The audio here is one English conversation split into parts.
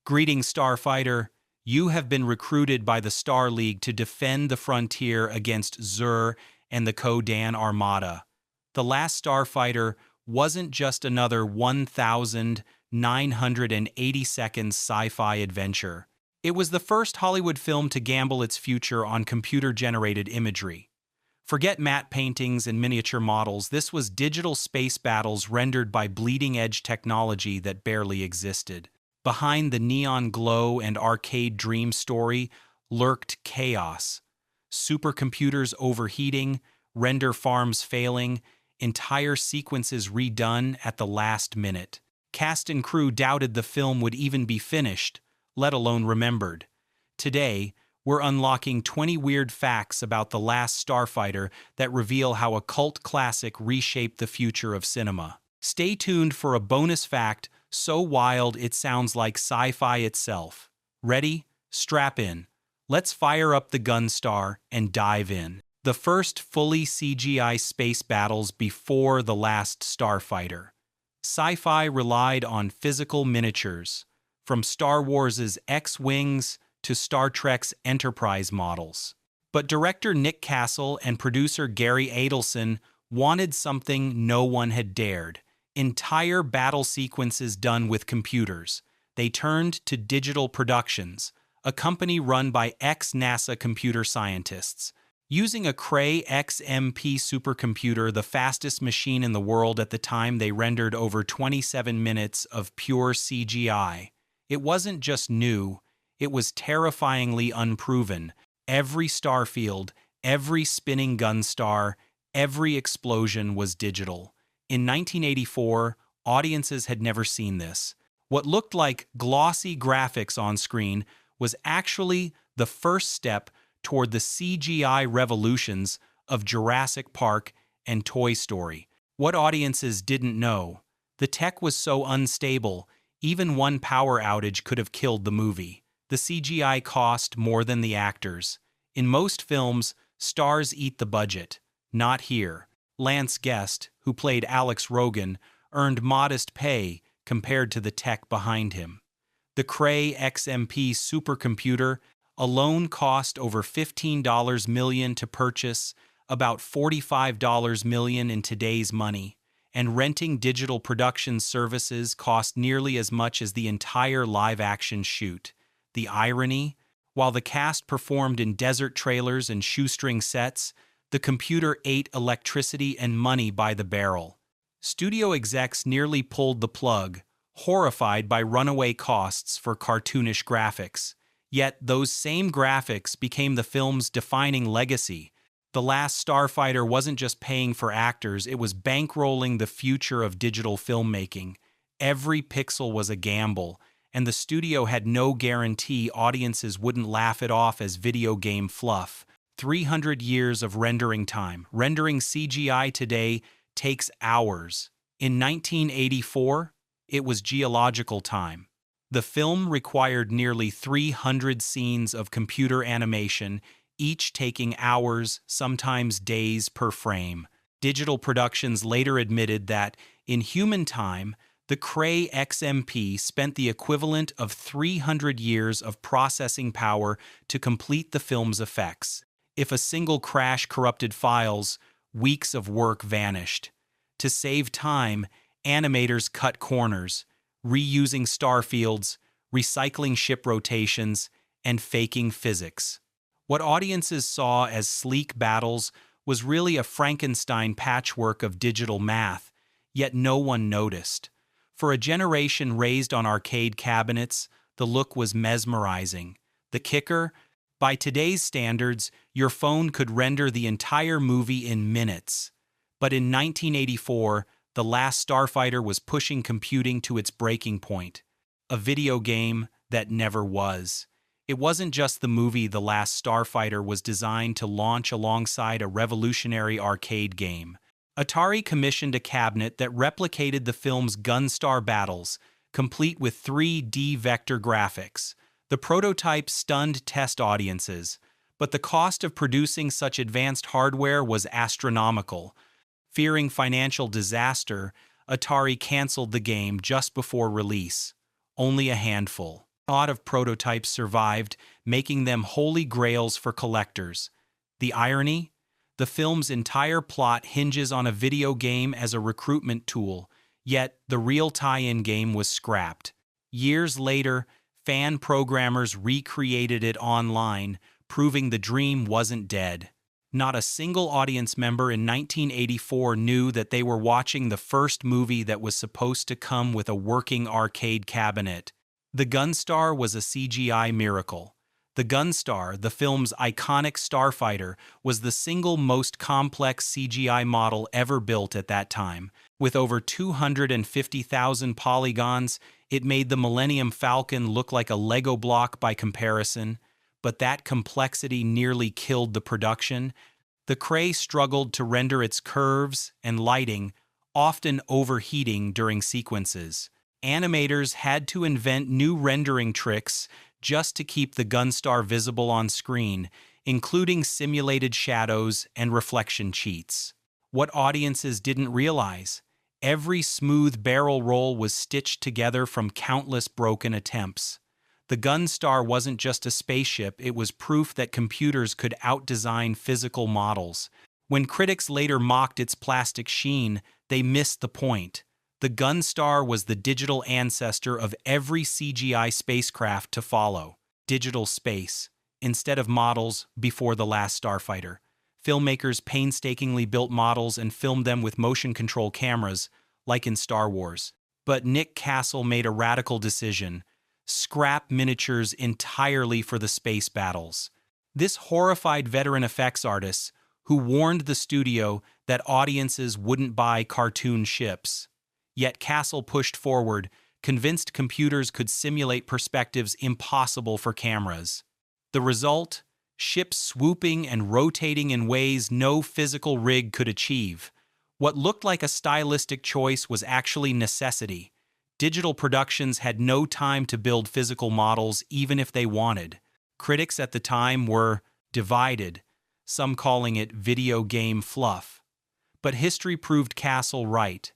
Greetings, Starfighter. You have been recruited by the Star League to defend the frontier against Zur and the Kodan Armada. The last Starfighter wasn't just another 1,980-second sci-fi adventure. It was the first Hollywood film to gamble its future on computer-generated imagery. Forget matte paintings and miniature models, this was digital space battles rendered by bleeding-edge technology that barely existed. Behind the neon glow and arcade dream story lurked chaos. Supercomputers overheating, render farms failing, entire sequences redone at the last minute. Cast and crew doubted the film would even be finished, let alone remembered. Today, we're unlocking 20 weird facts about The Last Starfighter that reveal how a cult classic reshaped the future of cinema. Stay tuned for a bonus fact so wild it sounds like sci-fi itself. Ready? Strap in. Let's fire up the Gunstar and dive in. The first fully CGI space battles before The Last Starfighter. Sci-fi relied on physical miniatures, from Star Wars' X-Wings to Star Trek's Enterprise models. But director Nick Castle and producer Gary Adelson wanted something no one had dared. Entire battle sequences done with computers. They turned to Digital Productions, a company run by ex-NASA computer scientists. Using a Cray XMP supercomputer, the fastest machine in the world at the time, they rendered over 27 minutes of pure CGI. It wasn't just new, it was terrifyingly unproven. Every starfield, every spinning Gunstar, every explosion was digital. In 1984, audiences had never seen this. What looked like glossy graphics on screen was actually the first step toward the CGI revolutions of Jurassic Park and Toy Story. What audiences didn't know: the tech was so unstable, even one power outage could have killed the movie. The CGI cost more than the actors. In most films, stars eat the budget. Not here. Lance Guest, who played Alex Rogan, earned modest pay compared to the tech behind him. The Cray XMP supercomputer alone cost over $15 million to purchase, about $45 million in today's money, and renting digital production services cost nearly as much as the entire live-action shoot. The irony? While the cast performed in desert trailers and shoestring sets, the computer ate electricity and money by the barrel. Studio execs nearly pulled the plug, horrified by runaway costs for cartoonish graphics. Yet those same graphics became the film's defining legacy. The Last Starfighter wasn't just paying for actors, it was bankrolling the future of digital filmmaking. Every pixel was a gamble, and the studio had no guarantee audiences wouldn't laugh it off as video game fluff. 300 years of rendering time. Rendering CGI today takes hours. In 1984, it was geological time. The film required nearly 300 scenes of computer animation, each taking hours, sometimes days per frame. Digital Productions later admitted that, in human time, the Cray XMP spent the equivalent of 300 years of processing power to complete the film's effects. If a single crash corrupted files, weeks of work vanished. To save time, animators cut corners, reusing starfields, recycling ship rotations, and faking physics. What audiences saw as sleek battles was really a Frankenstein patchwork of digital math, yet no one noticed. For a generation raised on arcade cabinets, the look was mesmerizing. The kicker? By today's standards, your phone could render the entire movie in minutes. But in 1984, The Last Starfighter was pushing computing to its breaking point. A video game that never was. It wasn't just the movie. The Last Starfighter was designed to launch alongside a revolutionary arcade game. Atari commissioned a cabinet that replicated the film's Gunstar battles, complete with 3D vector graphics. The prototype stunned test audiences, but the cost of producing such advanced hardware was astronomical. Fearing financial disaster, Atari canceled the game just before release. Only a handful. Odd of prototypes survived, making them holy grails for collectors. The irony? The film's entire plot hinges on a video game as a recruitment tool, yet the real tie-in game was scrapped. Years later, fan programmers recreated it online, proving the dream wasn't dead. Not a single audience member in 1984 knew that they were watching the first movie that was supposed to come with a working arcade cabinet. The Gunstar was a CGI miracle. The Gunstar, the film's iconic Starfighter, was the single most complex CGI model ever built at that time. With over 250,000 polygons, it made the Millennium Falcon look like a Lego block by comparison. But that complexity nearly killed the production. The Cray struggled to render its curves and lighting, often overheating during sequences. Animators had to invent new rendering tricks just to keep the Gunstar visible on screen, including simulated shadows and reflection cheats. What audiences didn't realize? Every smooth barrel roll was stitched together from countless broken attempts. The Gunstar wasn't just a spaceship, it was proof that computers could outdesign physical models. When critics later mocked its plastic sheen, they missed the point. The Gunstar was the digital ancestor of every CGI spacecraft to follow. Digital space, instead of models before the last Starfighter. Filmmakers painstakingly built models and filmed them with motion control cameras, like in Star Wars. But Nick Castle made a radical decision: scrap miniatures entirely for the space battles. This horrified veteran effects artists, who warned the studio that audiences wouldn't buy cartoon ships. Yet Castle pushed forward, convinced computers could simulate perspectives impossible for cameras. The result? Ships swooping and rotating in ways no physical rig could achieve. What looked like a stylistic choice was actually necessity. Digital productions had no time to build physical models even if they wanted. Critics at the time were divided, some calling it video game fluff. But history proved Castle right.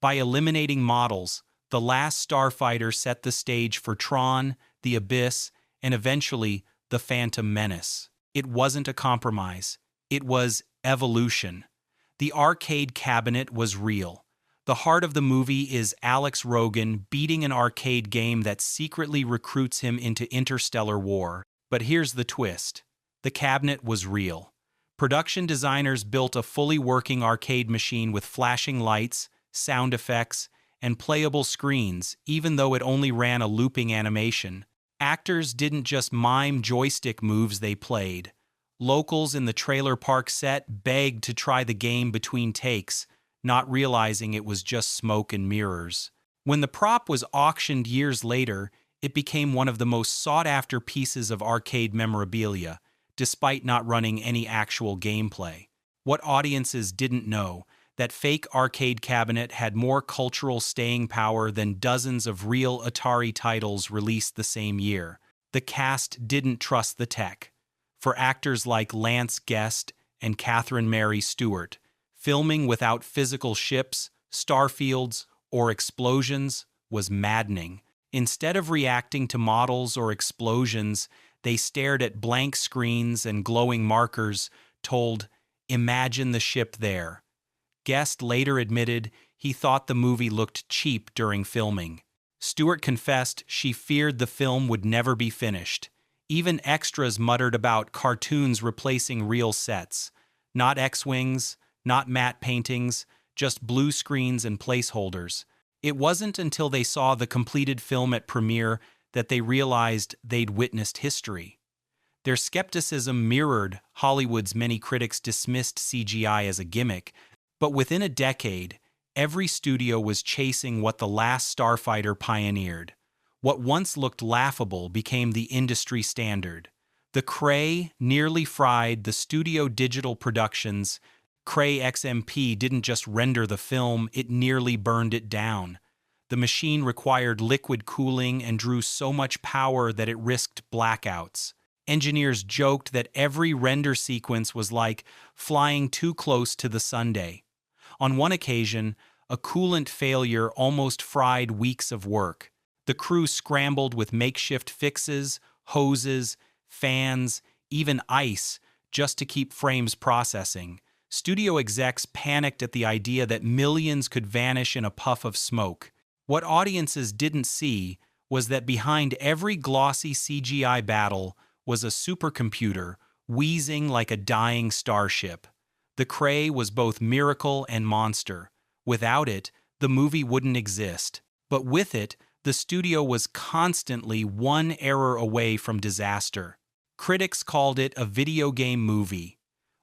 By eliminating models, the last Starfighter set the stage for Tron, The Abyss, and eventually The Phantom Menace. It wasn't a compromise. It was evolution. The arcade cabinet was real. The heart of the movie is Alex Rogan beating an arcade game that secretly recruits him into interstellar war. But here's the twist. The cabinet was real. Production designers built a fully working arcade machine with flashing lights, sound effects, and playable screens, even though it only ran a looping animation. Actors didn't just mime joystick moves, they played. Locals in the trailer park set begged to try the game between takes, not realizing it was just smoke and mirrors. When the prop was auctioned years later, it became one of the most sought-after pieces of arcade memorabilia, despite not running any actual gameplay. What audiences didn't know: that fake arcade cabinet had more cultural staying power than dozens of real Atari titles released the same year. The cast didn't trust the tech. For actors like Lance Guest and Catherine Mary Stewart, filming without physical ships, starfields, or explosions was maddening. Instead of reacting to models or explosions, they stared at blank screens and glowing markers, told, "Imagine the ship there." Guest later admitted he thought the movie looked cheap during filming. Stewart confessed she feared the film would never be finished. Even extras muttered about cartoons replacing real sets. Not X-Wings, not matte paintings, just blue screens and placeholders. It wasn't until they saw the completed film at premiere that they realized they'd witnessed history. Their skepticism mirrored Hollywood's many critics dismissed CGI as a gimmick, but within a decade, every studio was chasing what the last Starfighter pioneered. What once looked laughable became the industry standard. The Cray nearly fried the studio digital productions. Cray XMP didn't just render the film, it nearly burned it down. The machine required liquid cooling and drew so much power that it risked blackouts. Engineers joked that every render sequence was like flying too close to the sundae. On one occasion, a coolant failure almost fried weeks of work. The crew scrambled with makeshift fixes, hoses, fans, even ice, just to keep frames processing. Studio execs panicked at the idea that millions could vanish in a puff of smoke. What audiences didn't see was that behind every glossy CGI battle was a supercomputer wheezing like a dying starship. The Cray was both miracle and monster. Without it, the movie wouldn't exist. But with it, the studio was constantly one error away from disaster. Critics called it a video game movie.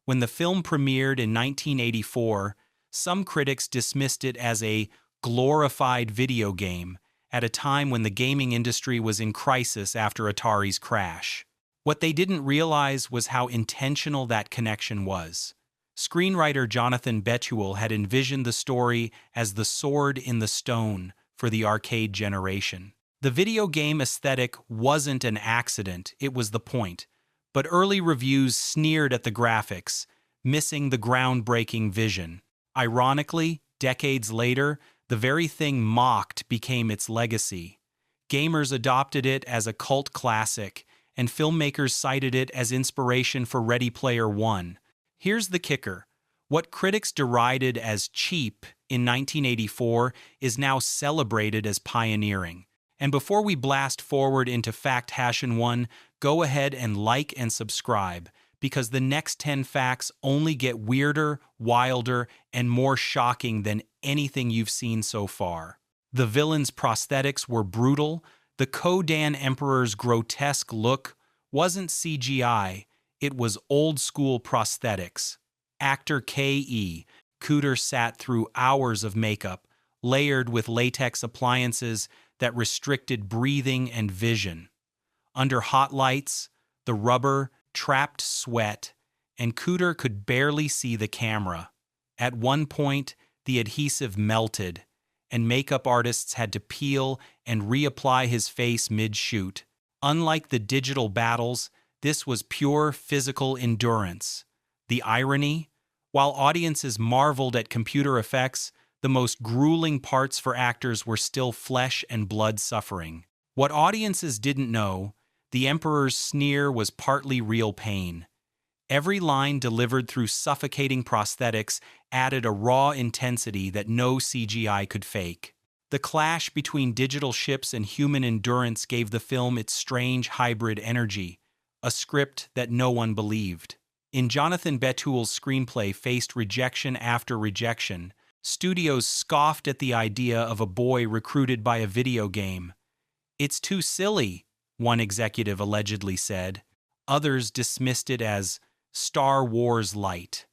When the film premiered in 1984, some critics dismissed it as a glorified video game at a time when the gaming industry was in crisis after Atari's crash. What they didn't realize was how intentional that connection was. Screenwriter Jonathan Betuel had envisioned the story as the sword in the stone for the arcade generation. The video game aesthetic wasn't an accident, it was the point. But early reviews sneered at the graphics, missing the groundbreaking vision. Ironically, decades later, the very thing mocked became its legacy. Gamers adopted it as a cult classic, and filmmakers cited it as inspiration for Ready Player One. Here's the kicker. What critics derided as cheap in 1984 is now celebrated as pioneering. And before we blast forward into Fact Hashin' 1, go ahead and like and subscribe, because the next 10 facts only get weirder, wilder, and more shocking than anything you've seen so far. The villain's prosthetics were brutal. The Kodan Emperor's grotesque look wasn't CGI, it was old-school prosthetics. Actor K.E. Cooter sat through hours of makeup, layered with latex appliances that restricted breathing and vision. Under hot lights, the rubber trapped sweat, and Cooter could barely see the camera. At one point, the adhesive melted, and makeup artists had to peel and reapply his face mid-shoot. Unlike the digital battles, this was pure physical endurance. The irony? While audiences marveled at computer effects, the most grueling parts for actors were still flesh and blood suffering. What audiences didn't know, the Emperor's sneer was partly real pain. Every line delivered through suffocating prosthetics added a raw intensity that no CGI could fake. The clash between digital ships and human endurance gave the film its strange hybrid energy, a script that no one believed. In Jonathan Betuel's screenplay faced rejection after rejection, studios scoffed at the idea of a boy recruited by a video game. "It's too silly," one executive allegedly said. Others dismissed it as Star Wars light.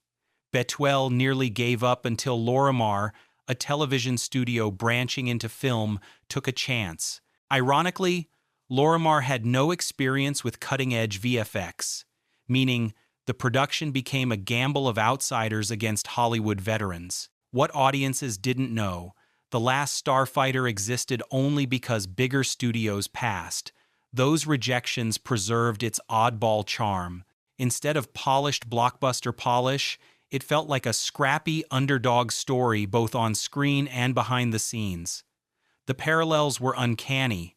Betuel nearly gave up until Lorimar, a television studio branching into film, took a chance. Ironically, Lorimar had no experience with cutting-edge VFX, meaning the production became a gamble of outsiders against Hollywood veterans. What audiences didn't know, the last Starfighter existed only because bigger studios passed. Those rejections preserved its oddball charm. Instead of polished blockbuster polish, it felt like a scrappy underdog story both on screen and behind the scenes. The parallels were uncanny.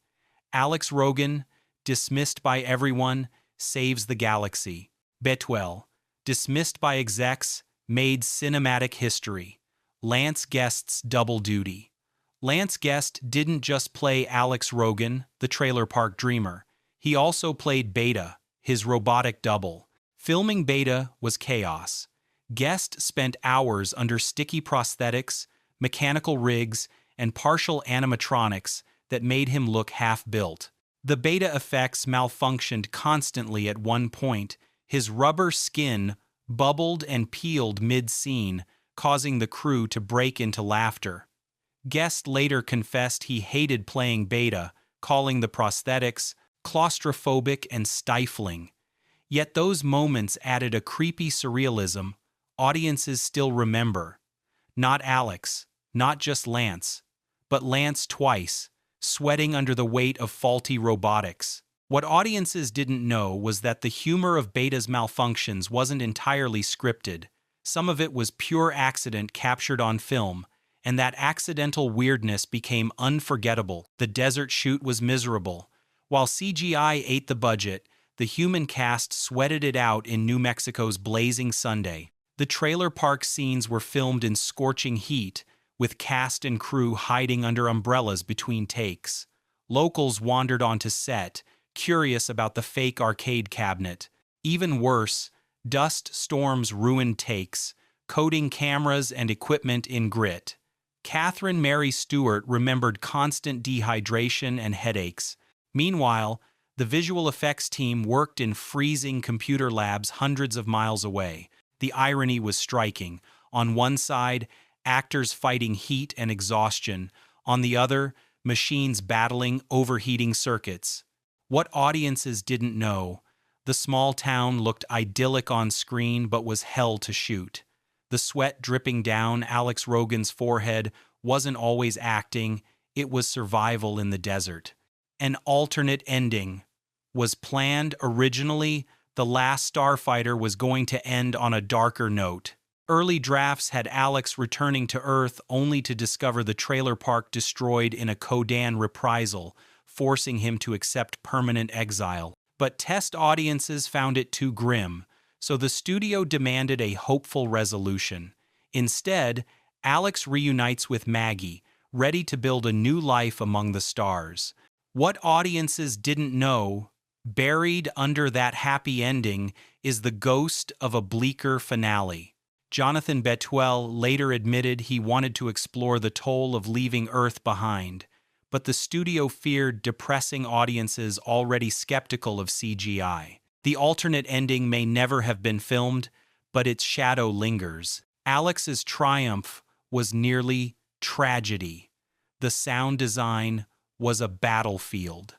Alex Rogan, dismissed by everyone, saves the galaxy. Betuel, dismissed by execs, made cinematic history. Lance Guest's double duty. Lance Guest didn't just play Alex Rogan, the Trailer Park Dreamer. He also played Beta, his robotic double. Filming Beta was chaos. Guest spent hours under sticky prosthetics, mechanical rigs, and partial animatronics that made him look half-built. The Beta effects malfunctioned constantly at one point. His rubber skin bubbled and peeled mid-scene, causing the crew to break into laughter. Guest later confessed he hated playing Beta, calling the prosthetics claustrophobic and stifling. Yet those moments added a creepy surrealism audiences still remember. Not Alex, not just Lance, but Lance twice, sweating under the weight of faulty robotics. What audiences didn't know was that the humor of Beta's malfunctions wasn't entirely scripted. Some of it was pure accident captured on film, and that accidental weirdness became unforgettable. The desert shoot was miserable. While CGI ate the budget, the human cast sweated it out in New Mexico's blazing Sunday. The trailer park scenes were filmed in scorching heat, with cast and crew hiding under umbrellas between takes. Locals wandered onto set, curious about the fake arcade cabinet. Even worse, dust storms ruined takes, coating cameras and equipment in grit. Catherine Mary Stewart remembered constant dehydration and headaches. Meanwhile, the visual effects team worked in freezing computer labs hundreds of miles away. The irony was striking. On one side, actors fighting heat and exhaustion. On the other, machines battling overheating circuits. What audiences didn't know, the small town looked idyllic on screen but was hell to shoot. The sweat dripping down Alex Rogan's forehead wasn't always acting, it was survival in the desert. An alternate ending was planned originally. The last Starfighter was going to end on a darker note. Early drafts had Alex returning to Earth only to discover the trailer park destroyed in a Kodan reprisal, forcing him to accept permanent exile. But test audiences found it too grim, so the studio demanded a hopeful resolution. Instead, Alex reunites with Maggie, ready to build a new life among the stars. What audiences didn't know, buried under that happy ending, is the ghost of a bleaker finale. Jonathan Betuel later admitted he wanted to explore the toll of leaving Earth behind, but the studio feared depressing audiences already skeptical of CGI. The alternate ending may never have been filmed, but its shadow lingers. Alex's triumph was nearly tragedy. The sound design was a battlefield.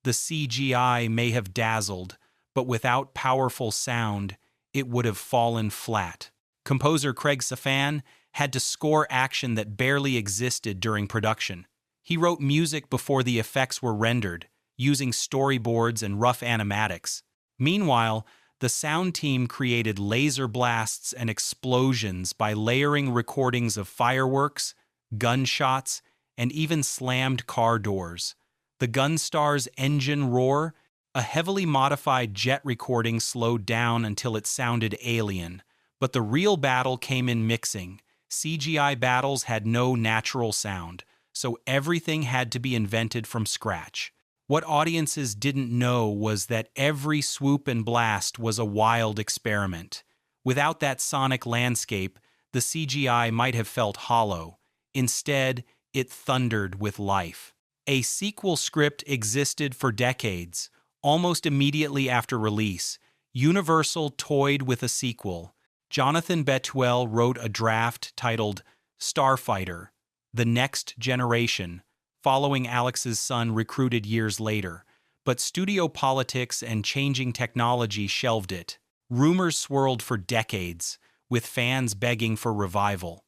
The CGI may have dazzled, but without powerful sound, it would have fallen flat. Composer Craig Safan had to score action that barely existed during production. He wrote music before the effects were rendered, using storyboards and rough animatics. Meanwhile, the sound team created laser blasts and explosions by layering recordings of fireworks, gunshots, and even slammed car doors. The Gunstar's engine roar, a heavily modified jet recording, slowed down until it sounded alien. But the real battle came in mixing. CGI battles had no natural sound, so everything had to be invented from scratch. What audiences didn't know was that every swoop and blast was a wild experiment. Without that sonic landscape, the CGI might have felt hollow. Instead, it thundered with life. A sequel script existed for decades. Almost immediately after release, Universal toyed with a sequel. Jonathan Betuel wrote a draft titled Starfighter, The Next Generation, following Alex's son recruited years later, but studio politics and changing technology shelved it. Rumors swirled for decades, with fans begging for revival.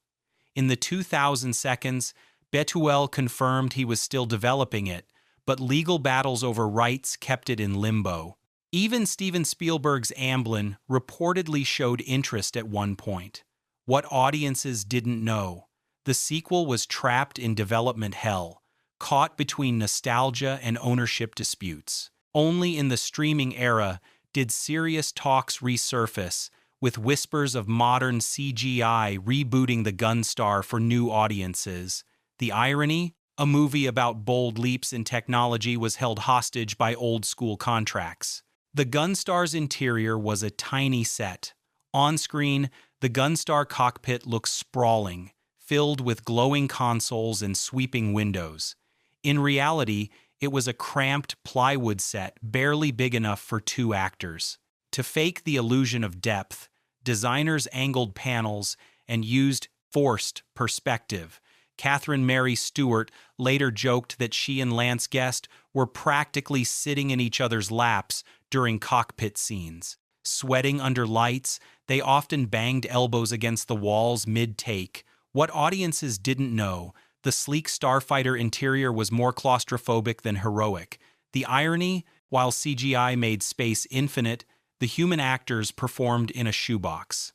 In the 2000 seconds, Betuel confirmed he was still developing it, but legal battles over rights kept it in limbo. Even Steven Spielberg's Amblin reportedly showed interest at one point. What audiences didn't know, the sequel was trapped in development hell, caught between nostalgia and ownership disputes. Only in the streaming era did serious talks resurface, with whispers of modern CGI rebooting the Gunstar for new audiences. The irony? A movie about bold leaps in technology was held hostage by old-school contracts. The Gunstar's interior was a tiny set. On screen, the Gunstar cockpit looked sprawling, filled with glowing consoles and sweeping windows. In reality, it was a cramped plywood set barely big enough for 2 actors. To fake the illusion of depth, designers angled panels and used forced perspective. Catherine Mary Stewart later joked that she and Lance Guest were practically sitting in each other's laps during cockpit scenes. Sweating under lights, they often banged elbows against the walls mid-take. What audiences didn't know, the sleek Starfighter interior was more claustrophobic than heroic. The irony, while CGI made space infinite, the human actors performed in a shoebox.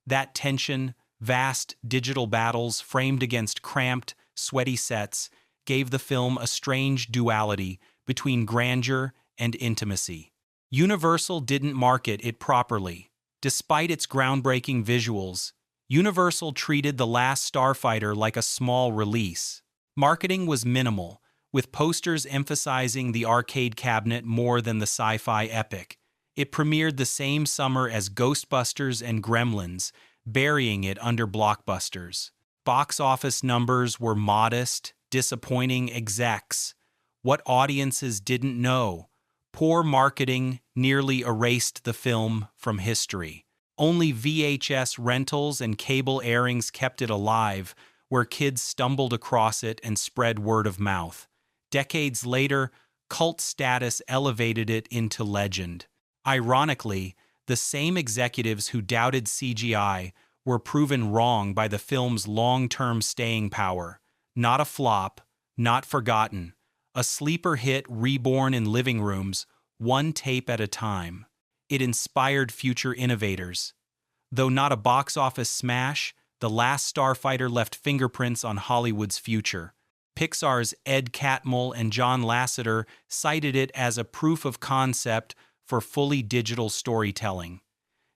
That tension, Vast digital battles framed against cramped, sweaty sets gave the film a strange duality between grandeur and intimacy. Universal didn't market it properly. Despite its groundbreaking visuals, Universal treated The Last Starfighter like a small release. Marketing was minimal, with posters emphasizing the arcade cabinet more than the sci-fi epic. It premiered the same summer as Ghostbusters and Gremlins, burying it under blockbusters. Box office numbers were modest, disappointing execs. What audiences didn't know? Poor marketing nearly erased the film from history. Only VHS rentals and cable airings kept it alive, where kids stumbled across it and spread word of mouth. Decades later, cult status elevated it into legend. Ironically, the same executives who doubted CGI were proven wrong by the film's long-term staying power. Not a flop, not forgotten. A sleeper hit reborn in living rooms, one tape at a time. It inspired future innovators. Though not a box office smash, The Last Starfighter left fingerprints on Hollywood's future. Pixar's Ed Catmull and John Lasseter cited it as a proof of concept for fully digital storytelling.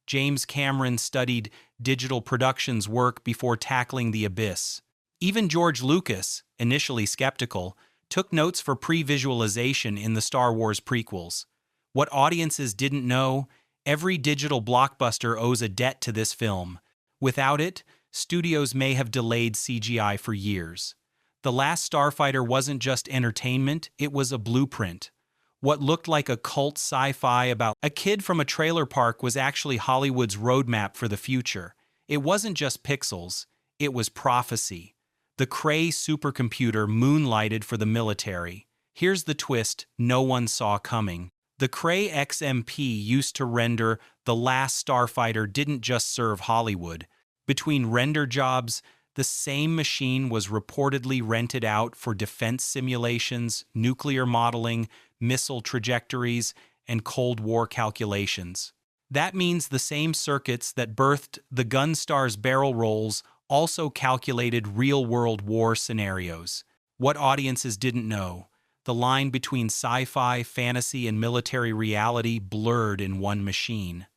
James Cameron studied digital production's work before tackling the abyss. Even George Lucas, initially skeptical, took notes for pre-visualization in the Star Wars prequels. What audiences didn't know, every digital blockbuster owes a debt to this film. Without it, studios may have delayed CGI for years. The Last Starfighter wasn't just entertainment, it was a blueprint. What looked like a cult sci-fi about a kid from a trailer park was actually Hollywood's roadmap for the future. It wasn't just pixels, it was prophecy. The Cray supercomputer moonlighted for the military. Here's the twist no one saw coming. The Cray XMP used to render The Last Starfighter didn't just serve Hollywood. Between render jobs, the same machine was reportedly rented out for defense simulations, nuclear modeling, missile trajectories, and Cold War calculations. That means the same circuits that birthed the Gunstar's barrel rolls also calculated real-world war scenarios. What audiences didn't know? The line between sci-fi, fantasy, and military reality blurred in one machine.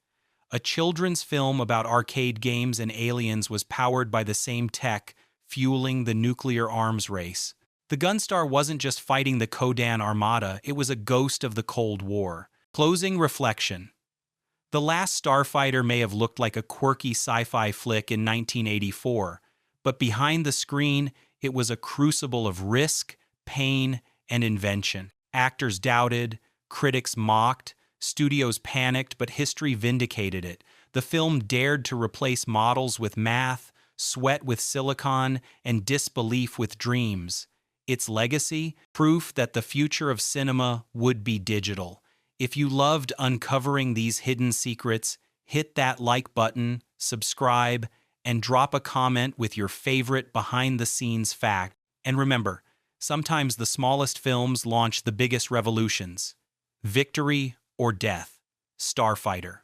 A children's film about arcade games and aliens was powered by the same tech, fueling the nuclear arms race. The Gunstar wasn't just fighting the Kodan Armada, it was a ghost of the Cold War. Closing reflection. The Last Starfighter may have looked like a quirky sci-fi flick in 1984, but behind the screen, it was a crucible of risk, pain, and invention. Actors doubted, critics mocked, studios panicked, but history vindicated it. The film dared to replace models with math, sweat with silicon, and disbelief with dreams. Its legacy? Proof that the future of cinema would be digital. If you loved uncovering these hidden secrets, hit that like button, subscribe, and drop a comment with your favorite behind-the-scenes fact. And remember, sometimes the smallest films launch the biggest revolutions. Victory or death. Starfighter.